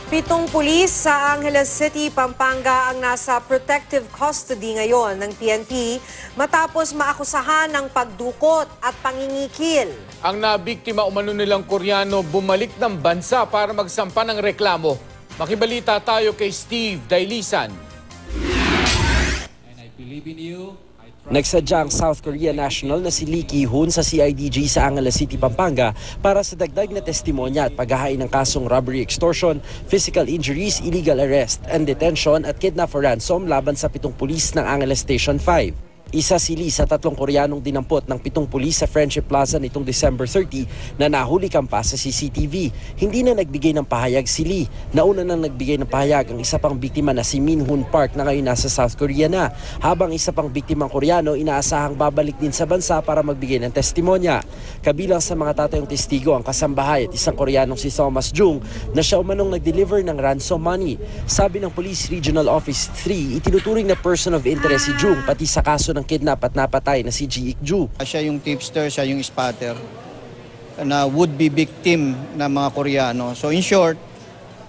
Pitong pulis sa Angeles City, Pampanga ang nasa protective custody ngayon ng PNP matapos maakusahan ng pagdukot at pangingikil. Ang nabiktima umano nilang Koreano bumalik ng bansa para magsampa ng reklamo. Makibalita tayo kay Steve Dailisan. Nagsadya ang South Korea national na si Lee Ki-hoon sa CIDG sa Angeles City, Pampanga para sa dagdag na testimonya at paghahain ng kasong robbery extortion, physical injuries, illegal arrest and detention at kidnap for ransom laban sa 7 pulis ng Angeles Station 5. Isa si Lee sa 3 Koreanong dinampot ng 7 pulis sa Friendship Plaza nitong December 30 na nahuli kampa sa CCTV. Hindi na nagbigay ng pahayag si Lee. Nauna nang nagbigay ng pahayag ang isa pang biktima na si Min-hoon Park na ngayon nasa South Korea na. Habang isa pang biktimang Koreano inaasahang babalik din sa bansa para magbigay ng testimonya. Kabilang sa mga tatayong testigo ang kasambahay at isang Koreanong si Thomas Jung na siya umanong nag-deliver ng ransom money. Sabi ng Police Regional Office 3, itinuturing na person of interest si Jung pati sa kaso ng kidnap at napatay na si Ji Ik-ju. Siya yung tipster, siya yung spotter na would-be victim ng mga Koreano. So in short,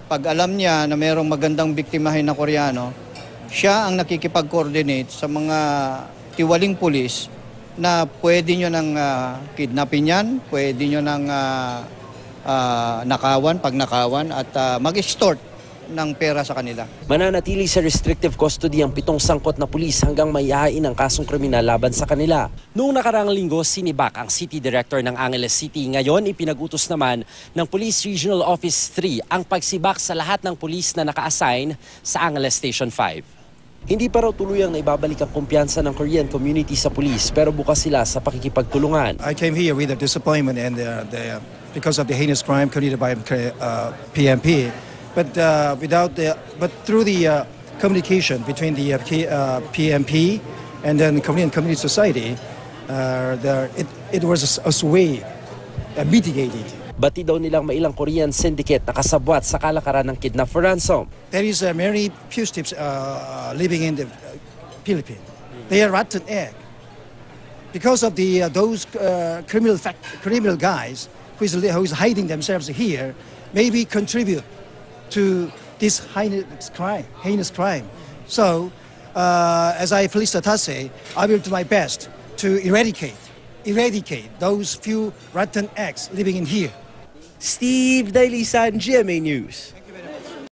pag alam niya na mayroong magandang biktimahin na Koreano, siya ang nakikipag-coordinate sa mga tiwaling pulis na pwede nyo nang kidnapin yan, pwede nyo nang nakawan, pag nakawan at mag-extort ng pera sa kanila. Mananatili sa restrictive custody ang 7 sangkot na pulis hanggang maihain ang kasong kriminal laban sa kanila. Noong nakaraang linggo, sinibak ang City Director ng Angeles City. Ngayon, ipinag-utos naman ng Police Regional Office 3 ang pagsibak sa lahat ng pulis na naka-assign sa Angeles Station 5. Hindi pa raw tuluyang naibabalik ang kumpiyansa ng Korean community sa pulis pero bukas sila sa pakikipagtulungan. I came here with a disappointment and because of the heinous crime committed by PNP. But through the communication between the PNP and then Korean Community Society, it was a way mitigated. Bati daw nilang mailang Korean syndicate na kasabwat sa kalakaran ng kidnap for ransom. There is many fugitives living in the Philippines. They are rotten egg because of those criminal guys who is hiding themselves here. Maybe contribute to this heinous crime. So, as I felicitously say, I will do my best to eradicate those few rotten eggs living in here. Steve Dailisan, GMA News.